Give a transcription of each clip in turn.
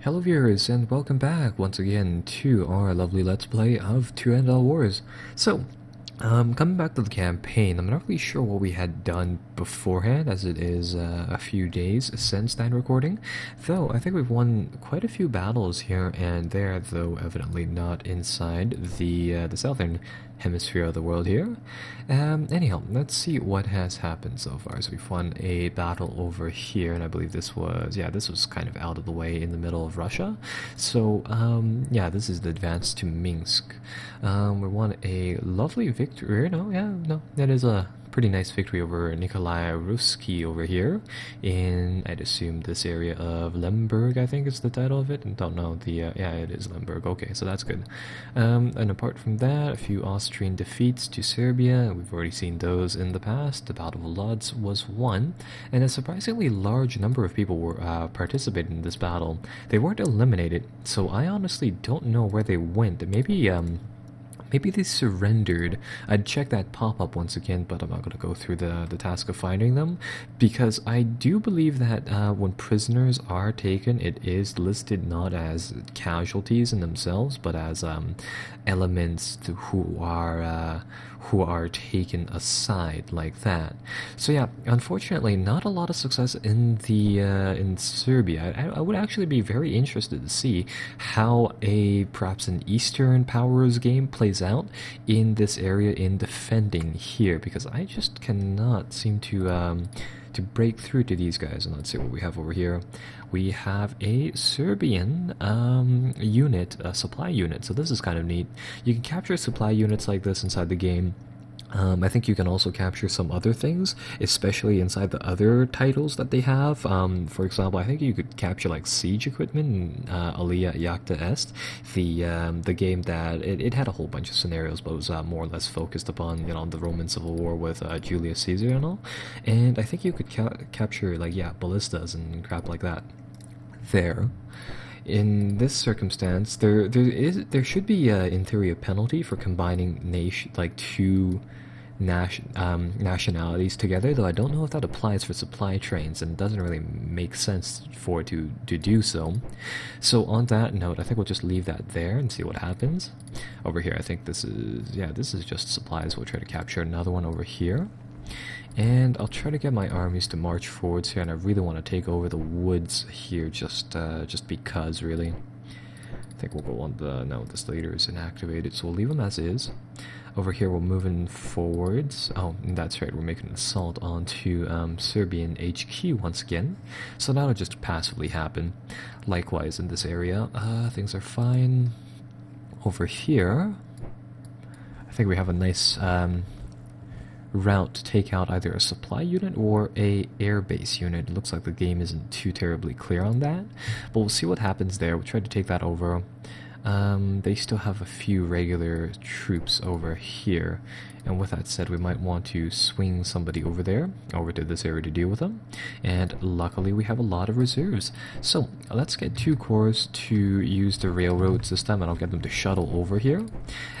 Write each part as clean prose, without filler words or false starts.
Hello viewers and welcome back once again to our lovely Let's Play of Two Endal Wars. Coming back to the campaign, I'm not really sure what we had done beforehand as it is a few days since that recording, though I think we've won quite a few battles here and there, though evidently not inside the southern hemisphere of the world here. Anyhow, let's see what has happened so far. So we've won a battle over here, and I believe this was, yeah, this was kind of out of the way in the middle of Russia. So, yeah, this is the advance to Minsk. We won a lovely victory. No, that is a pretty nice victory over Nikolai Ruski over here in, I'd assume, this area of Lemberg, I think is the title of it. I don't know yeah, it is Lemberg. Okay, so that's good. And apart from that, a few Austrian defeats to Serbia. We've already seen those in the past. The Battle of Lodz was won, and a surprisingly large number of people were participating in this battle. They weren't eliminated, so I honestly don't know where they went. Maybe they surrendered. I'd check that pop-up once again, but I'm not going to go through the task of finding them, because I do believe that when prisoners are taken, it is listed not as casualties in themselves, but as elements who are taken aside like that. So yeah, unfortunately, not a lot of success in in Serbia. I would actually be very interested to see how perhaps an Eastern Powers game plays out in this area in defending here, because I just cannot seem to break through to these guys. And let's see what we have over here. We have a Serbian unit, a supply unit. So this is kind of neat. You can capture supply units like this inside the game. I think you can also capture some other things, especially inside the other titles that they have. For example, I think you could capture like siege equipment in Alia Jagta Est, the game that it had a whole bunch of scenarios, but it was more or less focused upon the Roman Civil War with Julius Caesar and all. And I think you could capture like ballistas and crap like that there. In this circumstance, there should be in theory a penalty for combining two nationalities together, though I don't know if that applies for supply trains, and it doesn't really make sense for it to do so. So on that note, I think we'll just leave that there and see what happens. Over here, I think this is just supplies. We'll try to capture another one over here. And I'll try to get my armies to march forwards here, and I really want to take over the woods here, just because, really. I think we'll go on no, this leader is inactivated, so we'll leave him as is. Over here, we're moving forwards. Oh, that's right, we're making an assault onto Serbian HQ once again. So that'll just passively happen. Likewise, in this area, things are fine. Over here, I think we have a nice route to take out either a supply unit or a airbase unit. It looks like the game isn't too terribly clear on that, but we'll see what happens there. We'll try to take that over. They still have a few regular troops over here, and with that said, we might want to swing somebody over there, over to this area to deal with them, and luckily we have a lot of reserves. So let's get 2 corps to use the railroad system, and I'll get them to shuttle over here.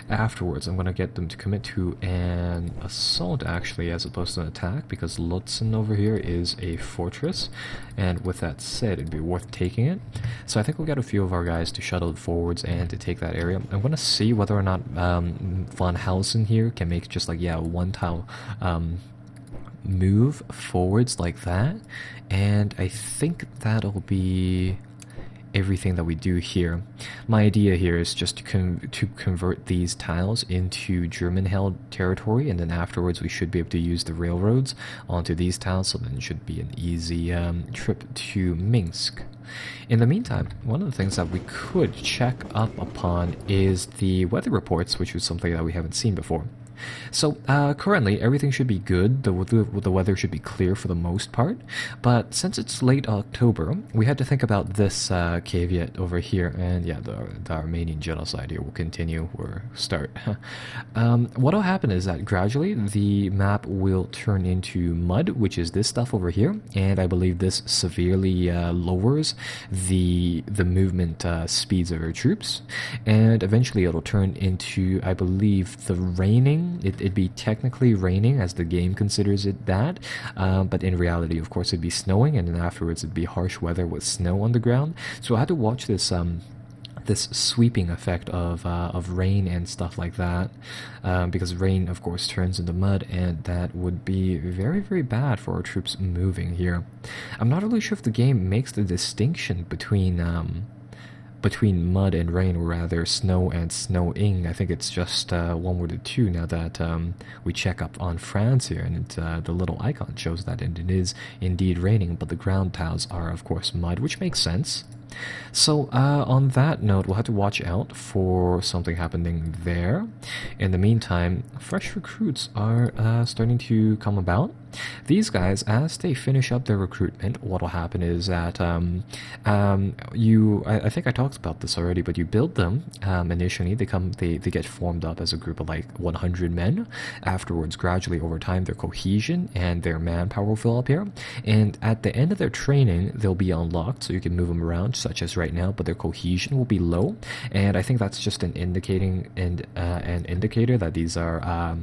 Afterwards, I'm going to get them to commit to an assault, actually, as opposed to an attack, because Lutzen over here is a fortress, and with that said, it'd be worth taking it. So I think we'll get a few of our guys to shuttle forwards and to take that area. I'm going to see whether or not von Hausen here can make just like, one tile move forwards like that, and I think that'll be everything that we do here. My idea here is just to convert these tiles into German-held territory, and then afterwards we should be able to use the railroads onto these tiles, so then it should be an easy trip to Minsk. In the meantime, one of the things that we could check up upon is the weather reports, which is something that we haven't seen before. So currently everything should be good. The weather should be clear for the most part, but since it's late October, we had to think about this caveat over here, and yeah, the Armenian genocide here will continue or start. What will happen is that gradually the map will turn into mud, which is this stuff over here, and I believe this severely lowers the movement speeds of our troops, and eventually it'll turn into, I believe, the raining It'd be technically raining as the game considers it that, but in reality, of course, it'd be snowing, and then afterwards it'd be harsh weather with snow on the ground. So I had to watch this sweeping effect of rain and stuff like that, because rain, of course, turns into mud, and that would be very, very bad for our troops moving here. I'm not really sure if the game makes the distinction between mud and rain, or rather snow and snowing. I think it's just one word or two now that we check up on France here, and the little icon shows that it is indeed raining, but the ground tiles are, of course, mud, which makes sense. So on that note, we'll have to watch out for something happening there. In the meantime, fresh recruits are starting to come about. These guys, as they finish up their recruitment, what will happen is that I think I talked about this already, but you build them initially. They get formed up as a group of like 100 men. Afterwards, gradually over time, their cohesion and their manpower will fill up here. And at the end of their training, they'll be unlocked, so you can move them around, such as right now. But their cohesion will be low, and I think that's just an indicator that these are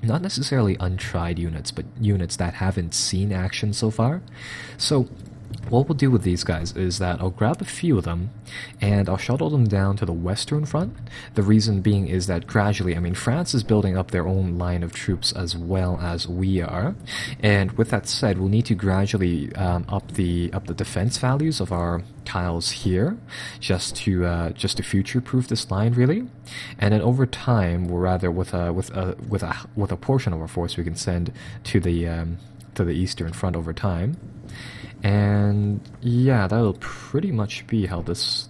not necessarily untried units, but units that haven't seen action so far. So what we'll do with these guys is that I'll grab a few of them and I'll shuttle them down to the western front. The reason being is that gradually, I mean, France is building up their own line of troops as well as we are, and with that said, we'll need to gradually up the defense values of our tiles here, just to future-proof this line, really. And then over time, we'll rather with a portion of our force we can send to the eastern front over time. And yeah, that'll pretty much be how this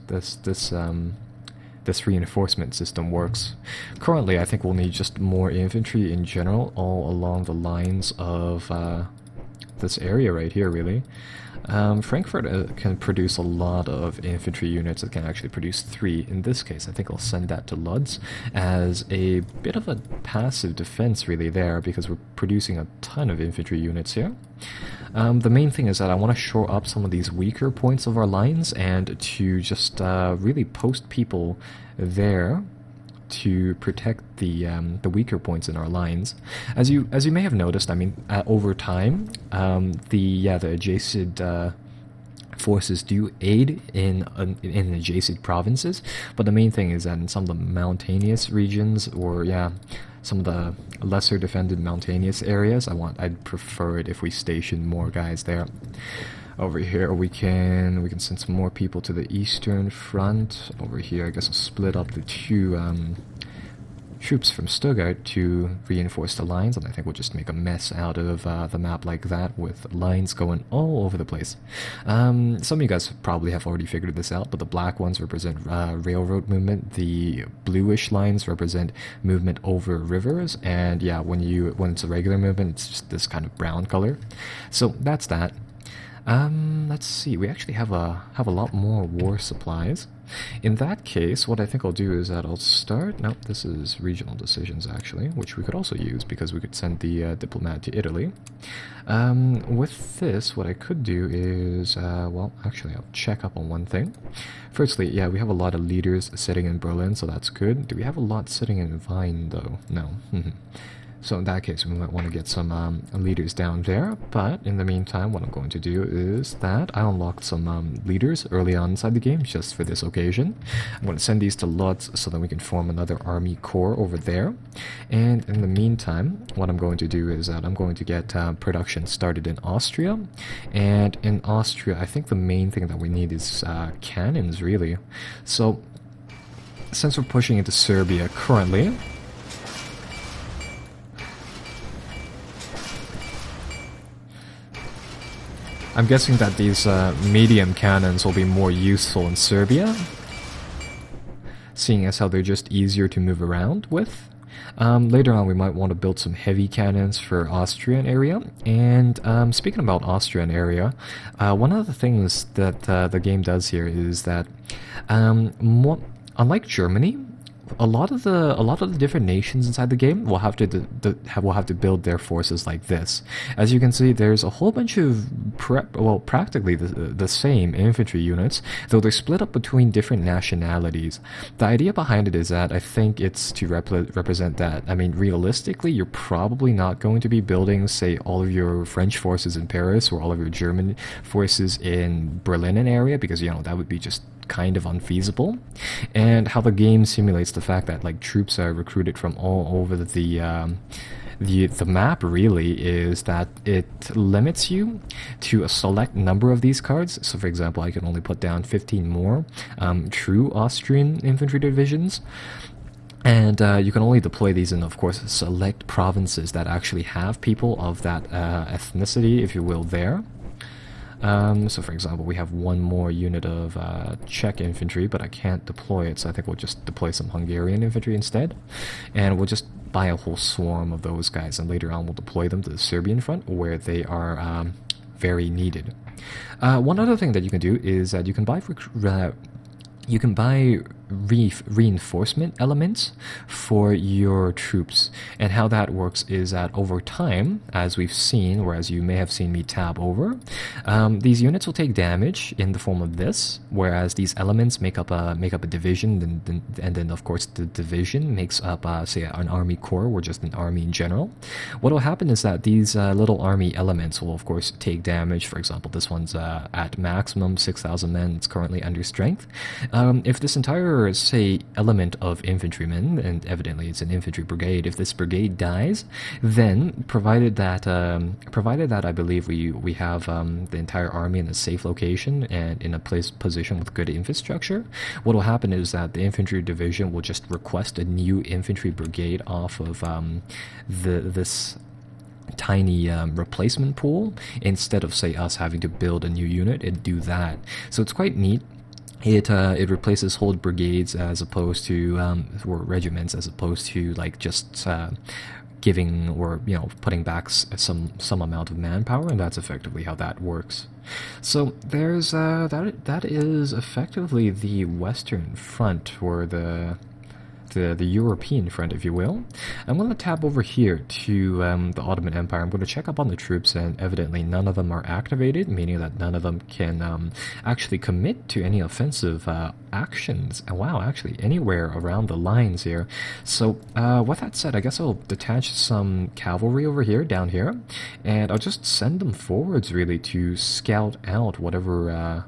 reinforcement system works. Currently, I think we'll need just more infantry in general all along the lines of this area right here, really. Frankfurt can produce a lot of infantry units. It can actually produce 3. In this case, I think I'll send that to Lodz as a bit of a passive defense, really, there, because we're producing a ton of infantry units here. The main thing is that I want to shore up some of these weaker points of our lines and to just really post people there to protect the weaker points in our lines. As you may have noticed, I mean, over time, the adjacent forces do aid in adjacent provinces, but the main thing is that in some of the mountainous regions, or some of the lesser defended mountainous areas, I'd prefer it if we station more guys there. Over here we can send some more people to the eastern front. Over here, I guess I'll split up the 2 troops from Stuttgart to reinforce the lines, and I think we'll just make a mess out of the map like that, with lines going all over the place. Some of you guys probably have already figured this out, but the black ones represent railroad movement, the bluish lines represent movement over rivers, and yeah, when it's a regular movement, it's just this kind of brown color. So that's that. Let's see, we actually have a lot more war supplies. In that case, what I think I'll do is that I'll start... No, this is regional decisions, actually, which we could also use, because we could send the diplomat to Italy. With this, what I could do is... well, actually, I'll check up on one thing. Firstly, yeah, we have a lot of leaders sitting in Berlin, so that's good. Do we have a lot sitting in Vine, though? No. So in that case, we might want to get some leaders down there, but in the meantime, what I'm going to do is that I unlocked some leaders early on inside the game, just for this occasion. I'm going to send these to Lodz so that we can form another army corps over there. And in the meantime, what I'm going to do is that I'm going to get production started in Austria. And in Austria, I think the main thing that we need is cannons, really. So, since we're pushing into Serbia currently... I'm guessing that these medium cannons will be more useful in Serbia, seeing as how they're just easier to move around with. Later on, we might want to build some heavy cannons for Austrian area. And speaking about Austrian area, one of the things that the game does here is that, unlike Germany, a lot of the different nations inside the game will have to will have to build their forces like this. As you can see, there's a whole bunch of practically the same infantry units, though they're split up between different nationalities. The idea behind it is that I think it's to represent that. I mean, realistically, you're probably not going to be building, say, all of your French forces in Paris or all of your German forces in Berlin area, because that would be just kind of unfeasible. And how the game simulates the fact that like troops are recruited from all over the map really is that it limits you to a select number of these cards. So for example, I can only put down 15 more true Austrian infantry divisions. And you can only deploy these in, of course, select provinces that actually have people of that ethnicity, if you will, there. So for example, we have one more unit of Czech infantry, but I can't deploy it, so I think we'll just deploy some Hungarian infantry instead. And we'll just buy a whole swarm of those guys, and later on we'll deploy them to the Serbian front, where they are very needed. One other thing that you can do is that you can buy reinforcement elements for your troops. And how that works is that over time, as we've seen, or as you may have seen me tab over, these units will take damage in the form of this, whereas these elements make up a division, and then of course the division makes up say an army corps, or just an army in general. What will happen is that these little army elements will of course take damage. For example, this one's at maximum 6,000 men. It's currently under strength. If this entire, say, element of infantrymen, and evidently it's an infantry brigade, if this brigade dies, then provided that I believe we have the entire army in a safe location and in a position with good infrastructure, what will happen is that the infantry division will just request a new infantry brigade off of this tiny replacement pool, instead of, say, us having to build a new unit and do that. So it's quite neat. It replaces whole brigades as opposed to or regiments, as opposed to like just giving or putting back some amount of manpower, and that's effectively how that works. So there's that is effectively the Western Front, or the European front, if you will. I'm going to tab over here to the Ottoman Empire. I'm going to check up on the troops, and evidently none of them are activated, meaning that none of them can actually commit to any offensive actions. And wow, actually anywhere around the lines here. So with that said, I guess I'll detach some cavalry over here, down here, and I'll just send them forwards really to scout out whatever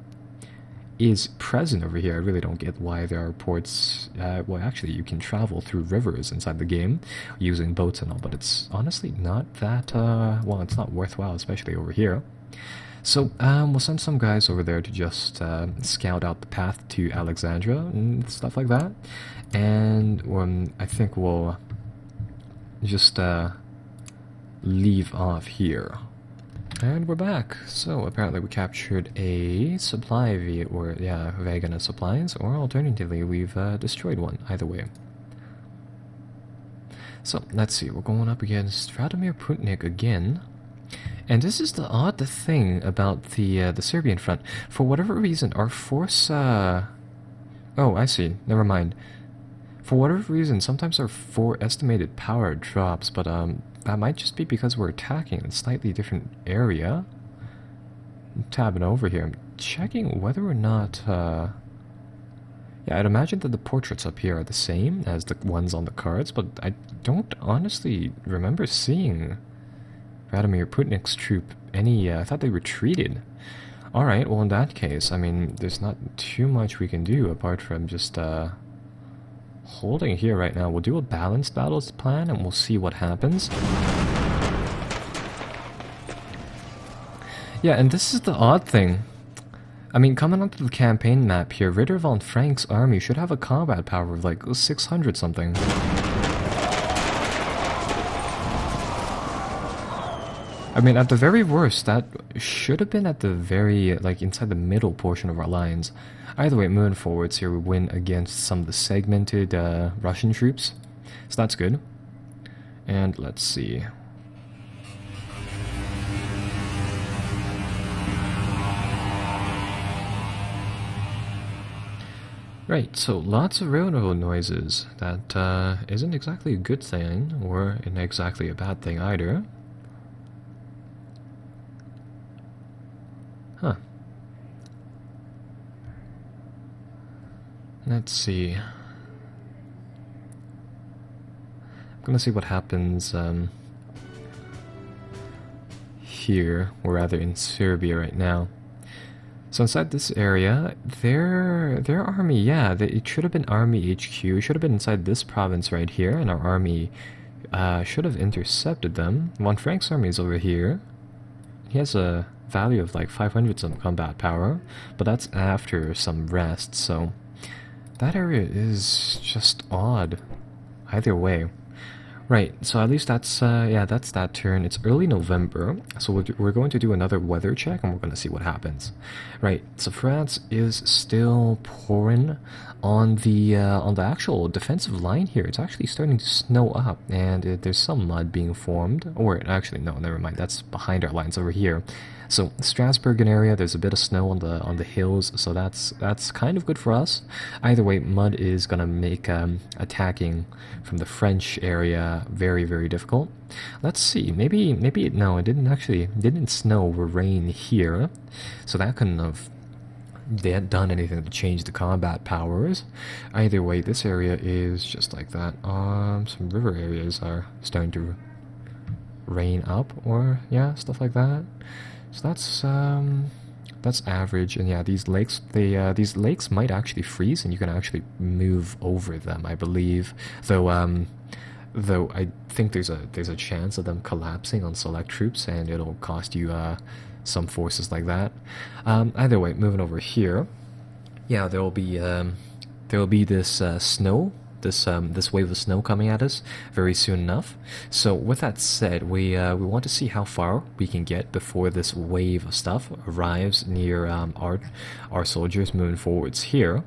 is present over here. I really don't get why there are ports. Well, actually, you can travel through rivers inside the game using boats and all, but it's honestly not that, well, it's not worthwhile, especially over here. So we'll send some guys over there to just scout out the path to Alexandria and stuff like that. And I think we'll just leave off here. And we're back. So apparently we captured a supply wagon of supplies, or alternatively we've destroyed one. Either way. So let's see. We're going up against Vladimir Putnik again, and this is the odd thing about the Serbian front. For whatever reason, our force. Oh, I see. Never mind. For whatever reason, sometimes our estimated power drops, but that might just be because we're attacking a slightly different area. I'm tabbing over here. I'm checking whether or not... yeah, I'd imagine that the portraits up here are the same as the ones on the cards, but I don't honestly remember seeing Vladimir Putnik's troop any... I thought they retreated. Alright, well in that case, I mean, there's not too much we can do apart from just... holding here right now. We'll do a balanced battles plan and we'll see what happens. Yeah, and this is the odd thing. I mean, coming onto the campaign map here, Ritter von Frank's army should have a combat power of like 600 something. I mean, at the very worst, that should have been at the very, like, inside the middle portion of our lines. Either way, moving forwards here, we win against some of the segmented Russian troops. So that's good. And let's see. Right, so lots of railroad noises. That isn't exactly a good thing, or isn't exactly a bad thing either. Huh. Let's see. I'm gonna see what happens here, or rather in Serbia right now. So inside this area, their army, yeah, it should have been Army HQ. It should have been inside this province right here, and our army should have intercepted them. Von Frank's army is over here. He has a value of like 500 some combat power, but that's after some rest, so that area is just odd. Either way. Right, so at least that's, yeah, that's that turn. It's early November, so we're going to do another weather check, and we're going to see what happens. Right, so France is still pouring on the actual defensive line here. It's actually starting to snow up, and there's some mud being formed. Or, actually, no, never mind, that's behind our lines over here. So Strasbourg area, there's a bit of snow on the hills, so that's kind of good for us. Either way, mud is gonna make attacking from the French area very, very difficult. Let's see, maybe no, it didn't snow or rain here, so that couldn't have they hadn't done anything to change the combat powers. Either way, this area is just like that. Some river areas are starting to rain up, or yeah, stuff like that. So that's average, and yeah, these lakes these lakes might actually freeze, and you can actually move over them, I believe. Though I think there's a chance of them collapsing on select troops, and it'll cost you some forces like that. Either way, moving over here, yeah, there will be this snow. This wave of snow coming at us very soon enough. So with that said, we want to see how far we can get before this wave of stuff arrives near our soldiers moving forwards here.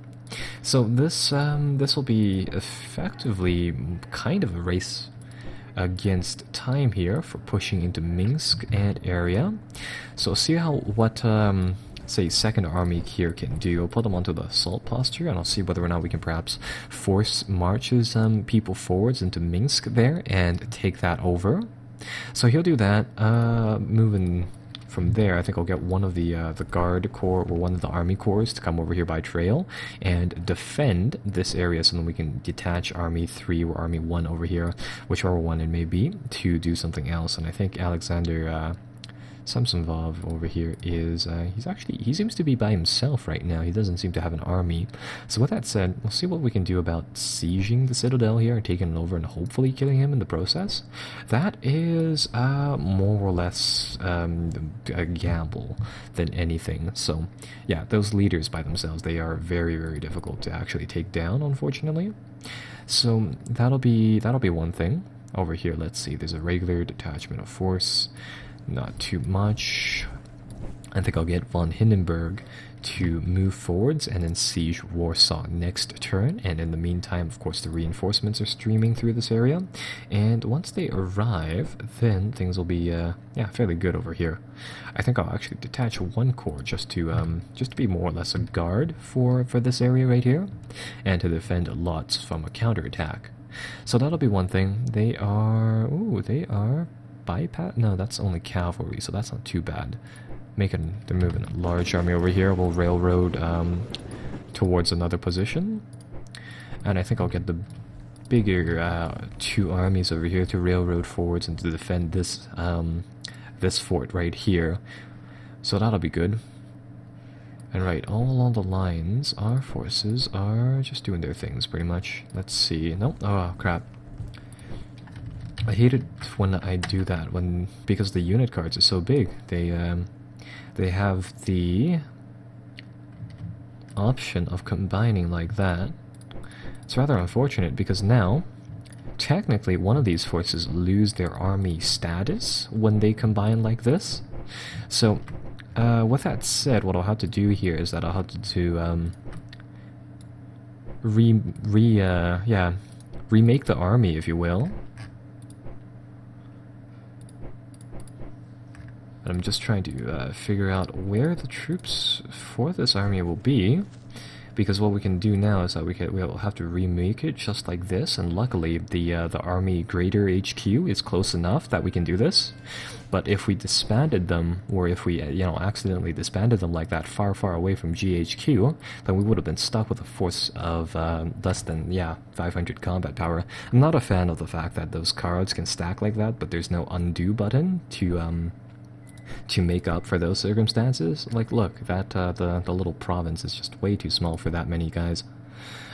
So this will be effectively kind of a race against time here for pushing into Minsk and area. So see what say Second Army here can do. I'll put them onto the assault posture, and I'll see whether or not we can perhaps force marches people forwards into Minsk there and take that over. So he'll do that. Moving from there, I think I'll get one of the Guard Corps or one of the Army Corps to come over here by trail and defend this area, so then we can detach Army 3 or Army 1 over here, whichever one it may be, to do something else. And I think Alexander Samsonov over here is, he seems to be by himself right now. He doesn't seem to have an army. So with that said, we'll see what we can do about sieging the citadel here and taking it over and hopefully killing him in the process. That is more or less a gamble than anything. So yeah, those leaders by themselves, they are very, very difficult to actually take down, unfortunately. So that'll be one thing. Over here, let's see, there's a regular detachment of force. Not too much. I think I'll get von Hindenburg to move forwards and then siege Warsaw next turn. And in the meantime, of course, the reinforcements are streaming through this area. And once they arrive, then things will be fairly good over here. I think I'll actually detach one corps just to be more or less a guard for this area right here, and to defend lots from a counterattack. So that'll be one thing. They are bypass? No, that's only cavalry, so that's not too bad. They're moving a large army over here. We'll railroad towards another position, and I think I'll get the bigger two armies over here to railroad forwards and to defend this this fort right here. So that'll be good. And right, all along the lines, our forces are just doing their things pretty much. Let's see. Nope. Oh crap. I hate it when I do that, because the unit cards are so big. They have the option of combining like that. It's rather unfortunate, because now technically one of these forces lose their army status when they combine like this. So with that said, what I'll have to do here is that I'll have to remake the army, if you will. I'm just trying to figure out where the troops for this army will be, because what we can do now is that we'll have to remake it just like this, and luckily the army greater HQ is close enough that we can do this. But if we disbanded them, or if we accidentally disbanded them like that far away from GHQ, then we would have been stuck with a force of less than 500 combat power. I'm not a fan of the fact that those cards can stack like that, but there's no undo button to make up for those circumstances. Like, look, that the little province is just way too small for that many guys.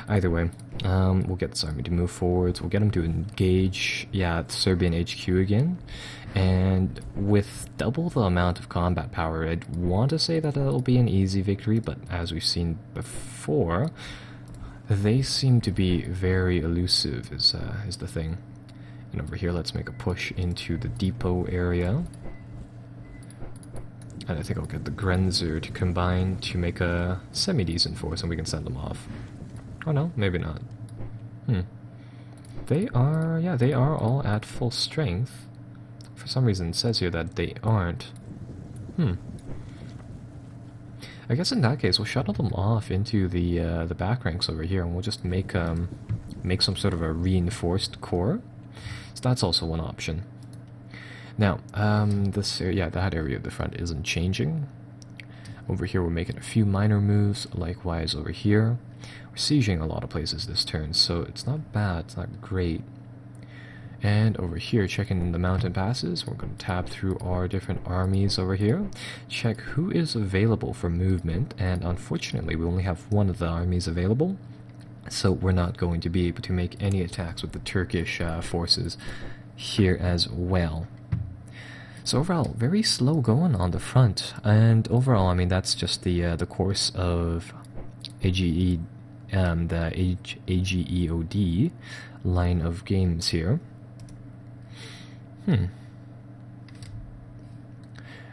Either way, we'll get this army to move forwards. We'll get them to engage, Serbian HQ again. And with double the amount of combat power, I'd want to say that it'll be an easy victory, but as we've seen before, they seem to be very elusive, is the thing. And over here, let's make a push into the depot area. And I think I'll get the Grenzer to combine to make a semi-decent force, and we can send them off. Oh no, maybe not. They are all at full strength. For some reason it says here that they aren't. I guess in that case we'll shuttle them off into the back ranks over here, and we'll just make some sort of a reinforced corps. So that's also one option. Now, that area of the front isn't changing. Over here we're making a few minor moves, likewise over here. We're sieging a lot of places this turn, so it's not bad, it's not great. And over here, checking the mountain passes, we're going to tab through our different armies over here, check who is available for movement, and unfortunately we only have one of the armies available, so we're not going to be able to make any attacks with the Turkish forces here as well. So overall, very slow going on the front, and overall, I mean, that's just the course of Ageod, the Ageod line of games here.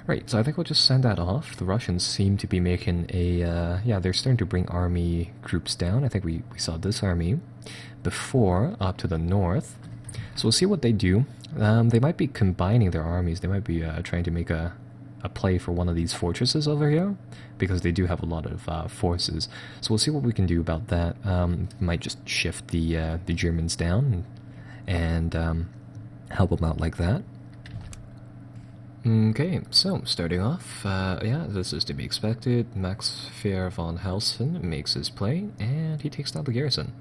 Right, so I think we'll just send that off. The Russians seem to be making they're starting to bring army groups down. I think we saw this army before, up to the north. So we'll see what they do. They might be combining their armies. They might be trying to make a play for one of these fortresses over here, because they do have a lot of forces. So we'll see what we can do about that. Might just shift the Germans down and help them out like that. Okay, so starting off, this is to be expected. Max Fair von Helsen makes his play, and he takes down the garrison.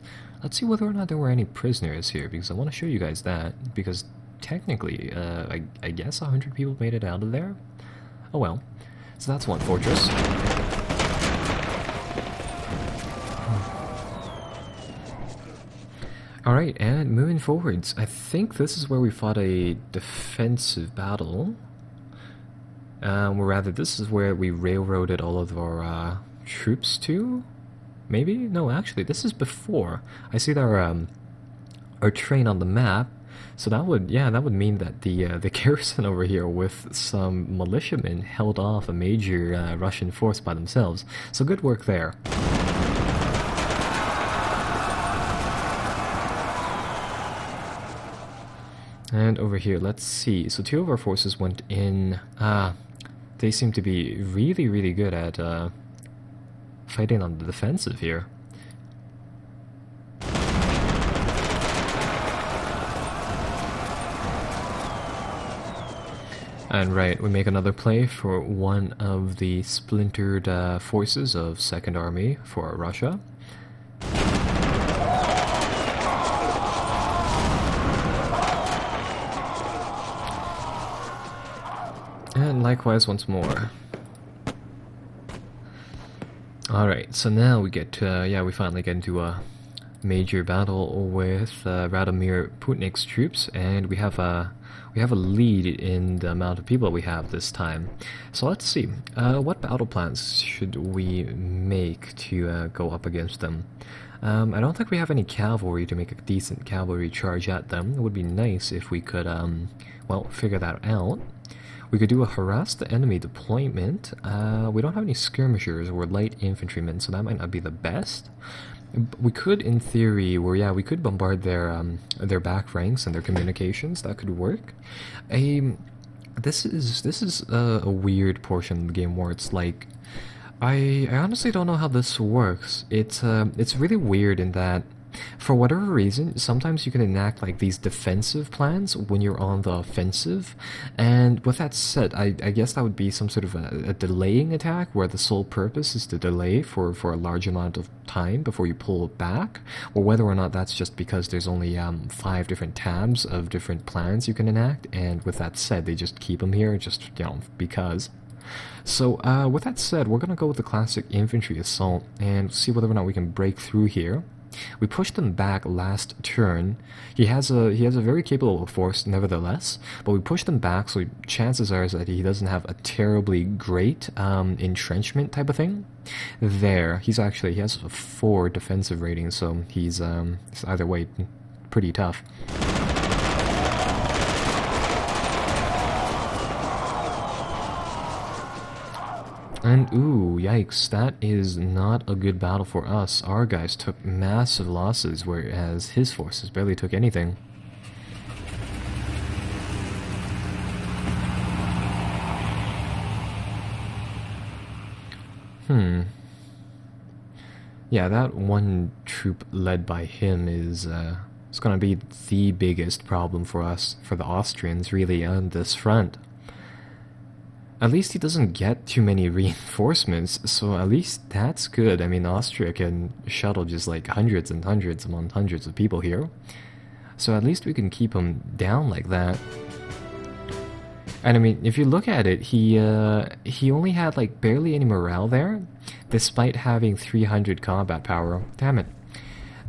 Let's see whether or not there were any prisoners here, because I want to show you guys that, because technically, I guess 100 people made it out of there? Oh well. So that's one fortress. Alright, and moving forwards, I think this is where we fought a defensive battle. Or rather, this is where we railroaded all of our troops to? Maybe? No, actually, this is before. I see our train on the map, so that would mean that the garrison over here with some militiamen held off a major Russian force by themselves. So good work there. And over here, let's see. So two of our forces went in. They seem to be really, really good at fighting on the defensive here. And right, we make another play for one of the splintered forces of Second Army for Russia. And likewise once more. Alright, so now we get to, we finally get into a major battle with Radomir Putnik's troops, and we have a lead in the amount of people we have this time. So let's see, what battle plans should we make to go up against them? I don't think we have any cavalry to make a decent cavalry charge at them. It would be nice if we could, figure that out. We could do a harass the enemy deployment. We don't have any skirmishers or light infantrymen, so that might not be the best. We could, in theory, we could bombard their back ranks and their communications. That could work. This is a weird portion of the game where it's like I honestly don't know how this works. It's really weird in that, for whatever reason, sometimes you can enact like these defensive plans when you're on the offensive. And with that said, I guess that would be some sort of a delaying attack where the sole purpose is to delay for a large amount of time before you pull back, or whether or not that's just because there's only 5 different tabs of different plans you can enact. And with that said, they just keep them here just, because. So, with that said, we're going to go with the classic infantry assault and see whether or not we can break through here. We pushed him back last turn. He has a very capable force, nevertheless, but we pushed him back, so chances are that he doesn't have a terribly great entrenchment type of thing. There, he has a 4 defensive rating, so he's either way pretty tough. And ooh, yikes, that is not a good battle for us. Our guys took massive losses, whereas his forces barely took anything. Yeah, that one troop led by him is it's gonna be the biggest problem for us, for the Austrians, really, on this front. At least he doesn't get too many reinforcements, so at least that's good. I mean, Austria can shuttle just like hundreds and hundreds among hundreds of people here. So at least we can keep him down like that. And I mean, if you look at it, he only had like barely any morale there, despite having 300 combat power. Damn it.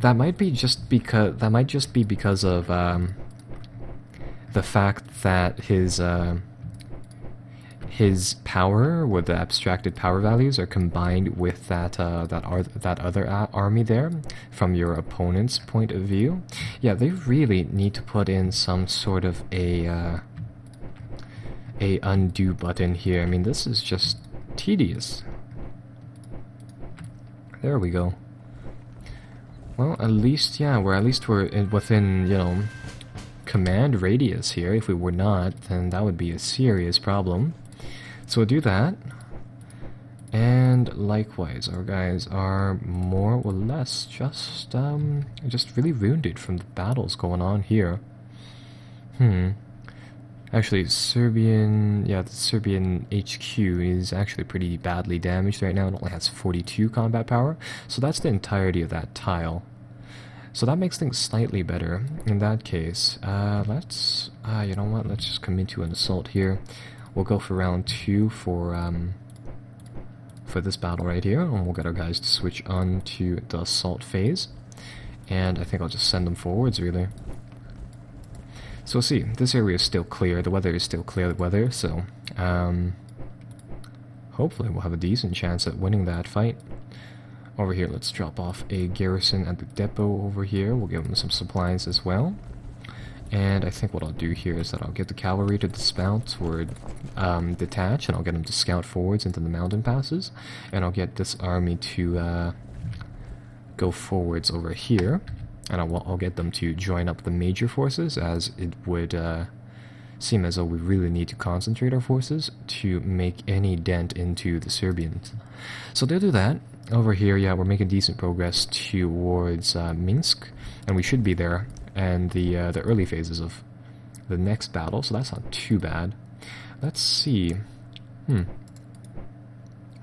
That might just be because of the fact that his power, with the abstracted power values, are combined with that other army there, from your opponent's point of view. Yeah, they really need to put in some sort of a undo button here. I mean, this is just tedious. There we go. Well, at least we're within, command radius here. If we were not, then that would be a serious problem. So we'll do that, and likewise, our guys are more or less just really wounded from the battles going on here. Actually, the Serbian HQ is actually pretty badly damaged right now. It only has 42 combat power, so that's the entirety of that tile. So that makes things slightly better in that case. Let's just commit to an assault here. We'll go for round 2 for this battle right here, and we'll get our guys to switch on to the assault phase. And I think I'll just send them forwards, really. So we'll see. This area is still clear. The weather is still clear weather, so hopefully we'll have a decent chance at winning that fight. Over here, let's drop off a garrison at the depot over here. We'll give them some supplies as well. And I think what I'll do here is that I'll get the cavalry to dismount or detach, and I'll get them to scout forwards into the mountain passes, and I'll get this army to go forwards over here, and I'll get them to join up the major forces, as it would seem as though we really need to concentrate our forces to make any dent into the Serbians. So they'll do that. Over here, yeah, we're making decent progress towards Minsk, and we should be there and the early phases of the next battle, so that's not too bad. Let's see.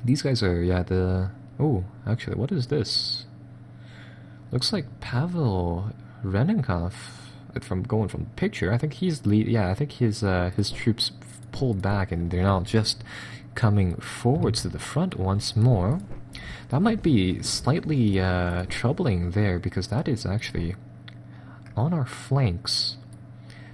These guys are, oh, actually, what is this? Looks like Pavel Renenkov, from going from the picture. I think he's I think his troops pulled back, and they're now just coming forwards to the front once more. That might be slightly troubling there, because that is actually on our flanks.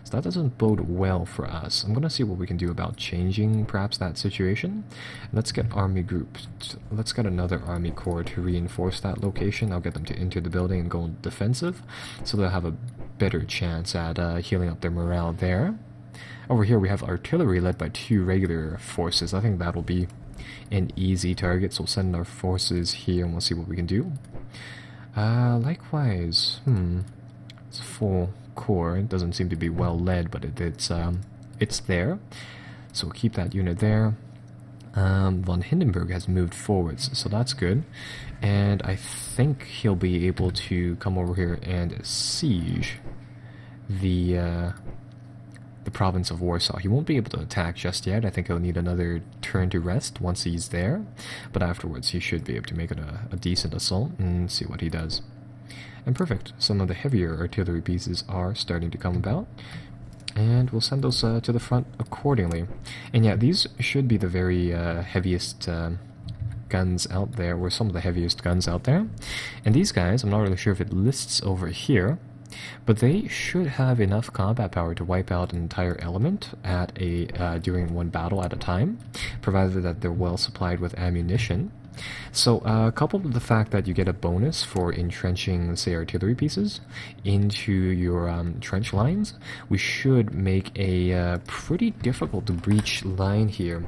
So that doesn't bode well for us. I'm gonna see what we can do about changing perhaps that situation. Let's get army groups. Let's get another army corps to reinforce that location. I'll get them to enter the building and go defensive, so they'll have a better chance at healing up their morale there. Over here we have artillery led by 2 regular forces. I think that'll be an easy target, so we'll send our forces here and we'll see what we can do. Likewise, it's a full corps. It doesn't seem to be well led, but it's there, so we'll keep that unit there. Von Hindenburg has moved forwards, so that's good. And I think he'll be able to come over here and siege the province of Warsaw. He won't be able to attack just yet. I think he'll need another turn to rest once he's there. But afterwards, he should be able to make it a decent assault and see what he does. And perfect. Some of the heavier artillery pieces are starting to come about. And we'll send those to the front accordingly. And yeah, these should be the very heaviest guns out there, or some of the heaviest guns out there. And these guys, I'm not really sure if it lists over here, but they should have enough combat power to wipe out an entire element at during one battle at a time, provided that they're well supplied with ammunition. So, coupled with the fact that you get a bonus for entrenching, say, artillery pieces into your trench lines, we should make a pretty difficult to breach line here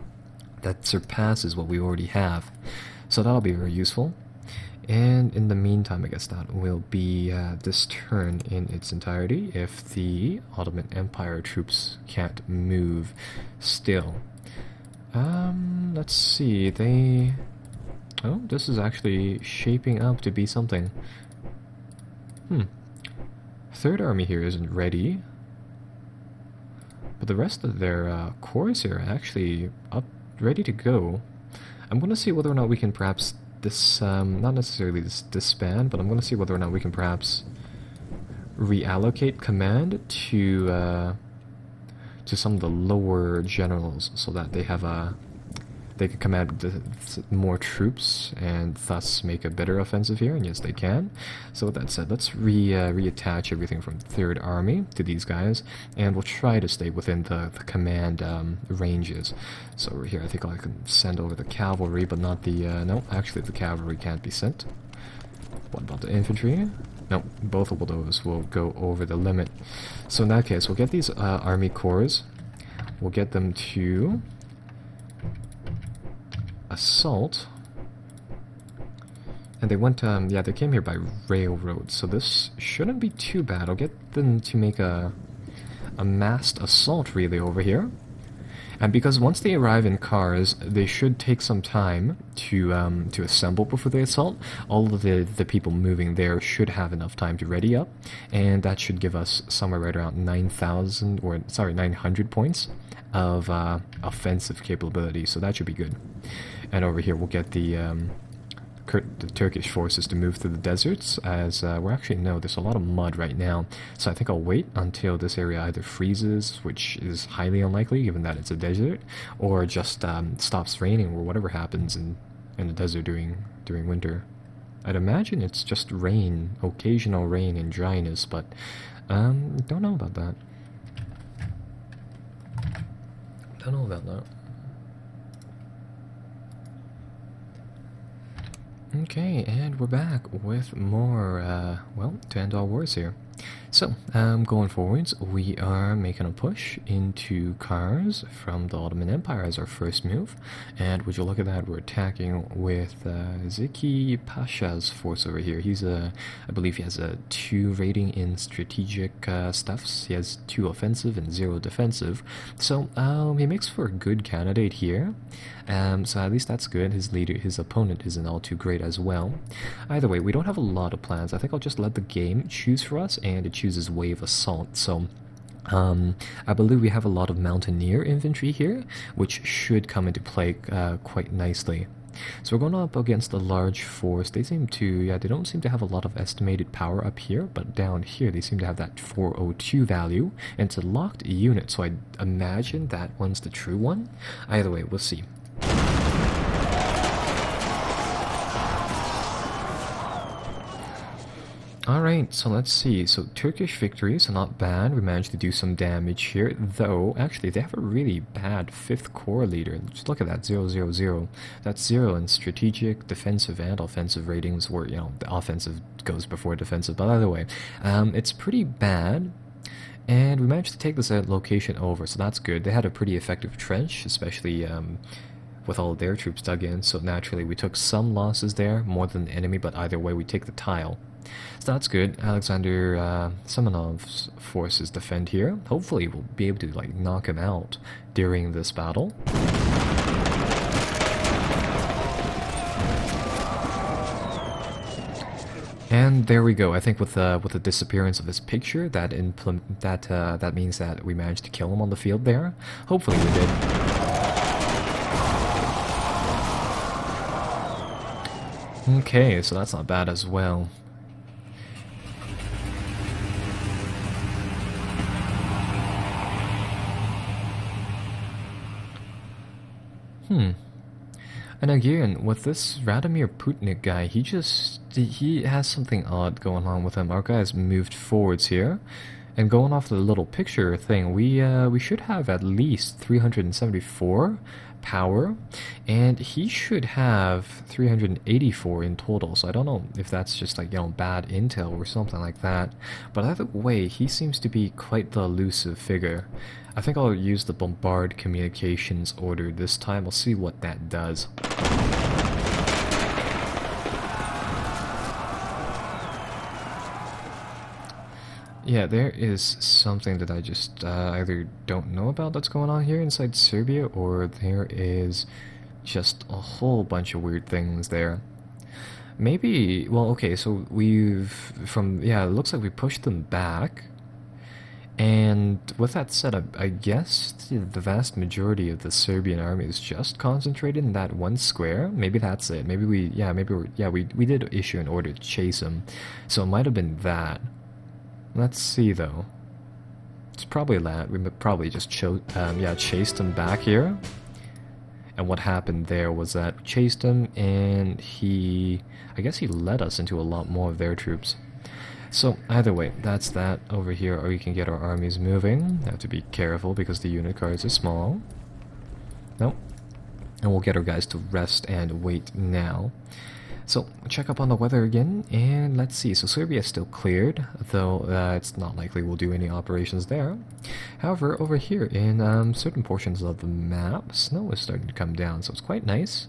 that surpasses what we already have. So that'll be very useful. And in the meantime, I guess that will be this turn in its entirety if the Ottoman Empire troops can't move still. Let's see, oh, this is actually shaping up to be something. Third Army here isn't ready. But the rest of their corps here are actually ready to go. I'm going to see whether or not we can perhaps not necessarily disband, but I'm going to see whether or not we can perhaps reallocate command to some of the lower generals so that they have they can command more troops and thus make a better offensive here, and yes, they can. So with that said, let's reattach everything from 3rd Army to these guys, and we'll try to stay within the command ranges. So over here, I think I can send over the cavalry, but not the... no, actually the cavalry can't be sent. What about the infantry? No, both of those will go over the limit. So in that case, we'll get these army corps. We'll get them to assault, and they went yeah, they came here by railroad, so this shouldn't be too bad. I'll get them to make a massed assault really over here, and because once they arrive in cars, they should take some time to assemble before they assault. All of the people moving there should have enough time to ready up, and that should give us somewhere right around 900 points of offensive capability, so that should be good. And over here we'll get the Turkish forces to move through the deserts, as we're actually, no, there's a lot of mud right now, so I think I'll wait until this area either freezes, which is highly unlikely given that it's a desert, or just stops raining, or whatever happens in the desert during winter. I'd imagine it's just rain, occasional rain and dryness, but don't know about that. Don't know about that. Okay, and we're back with more, well, to end all wars here. So, going forwards, we are making a push into Kars from the Ottoman Empire as our first move. And would you look at that, we're attacking with Zeki Pasha's force over here. He's I believe he has a 2 rating in strategic stuffs. He has 2 offensive and 0 defensive. So, he makes for a good candidate here. So at least that's good. His opponent isn't all too great as well. Either way, we don't have a lot of plans. I think I'll just let the game choose for us, and it chooses wave assault. So I believe we have a lot of mountaineer infantry here, which should come into play quite nicely. So we're going up against a large force. They seem to, yeah, they don't seem to have a lot of estimated power up here, but down here they seem to have that 402 value, and it's a locked unit, so I imagine that one's the true one. Either way, we'll see. Alright, so let's see. So Turkish victories are not bad. We managed to do some damage here, though actually they have a really bad 5th Corps leader. Just look at that, 000. That's 0 in strategic, defensive, and offensive ratings, where, you know, the offensive goes before defensive. But either way, it's pretty bad. And we managed to take this location over, so that's good. They had a pretty effective trench, especially with all of their troops dug in, so naturally we took some losses there, more than the enemy, but either way we take the tile. So that's good. Alexander Semenov's forces defend here. Hopefully we'll be able to like knock him out during this battle. And there we go. I think with the disappearance of his picture, that that means that we managed to kill him on the field there. Hopefully we did. Okay, so that's not bad as well. And again, with this Radomir Putnik guy, he has something odd going on with him. Our guy's moved forwards here, and going off the little picture thing, we should have at least 374 power, and he should have 384 in total. So I don't know if that's just like, you know, bad intel or something like that. But either way, he seems to be quite the elusive figure. I think I'll use the bombard communications order this time. I'll see what that does. Yeah, there is something that I just either don't know about that's going on here inside Serbia, or there is just a whole bunch of weird things there. Maybe, well, okay, so yeah, it looks like we pushed them back. And with that said, I guess the vast majority of the Serbian army is just concentrated in that one square. Maybe that's it. Maybe we did issue an order to chase him, so it might have been that. Let's see though. It's probably that. We probably just chased him back here. And what happened there was that we chased him, and I guess he led us into a lot more of their troops. So either way, that's that over here, or we can get our armies moving. Have to be careful because the unit cards are small. Nope. And we'll get our guys to rest and wait now. So check up on the weather again, and let's see. So Serbia is still cleared, though it's not likely we'll do any operations there. However, over here in certain portions of the map, snow is starting to come down, so it's quite nice.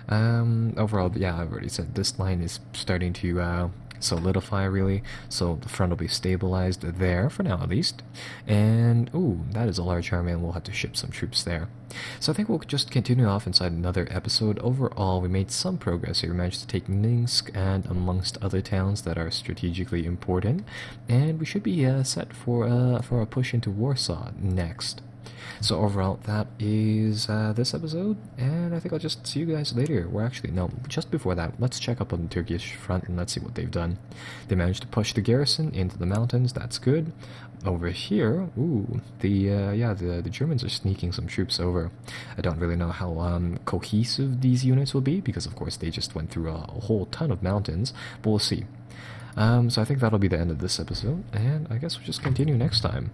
Overall, yeah, I've already said this line is starting to solidify really, so the front will be stabilized there for now at least. And ooh, that is a large army, and we'll have to ship some troops there. So I think we'll just continue off inside another episode. Overall, we made some progress here. We managed to take Minsk and amongst other towns that are strategically important, and we should be set for a push into Warsaw next. So overall, that is this episode, and I think I'll just see you guys later. Well, actually, no, just before that, let's check up on the Turkish front and let's see what they've done. They managed to push the garrison into the mountains. That's good. Over here, ooh, the Germans are sneaking some troops over. I don't really know how cohesive these units will be, because of course they just went through a whole ton of mountains, but we'll see. So I think that'll be the end of this episode, and I guess we'll just continue next time.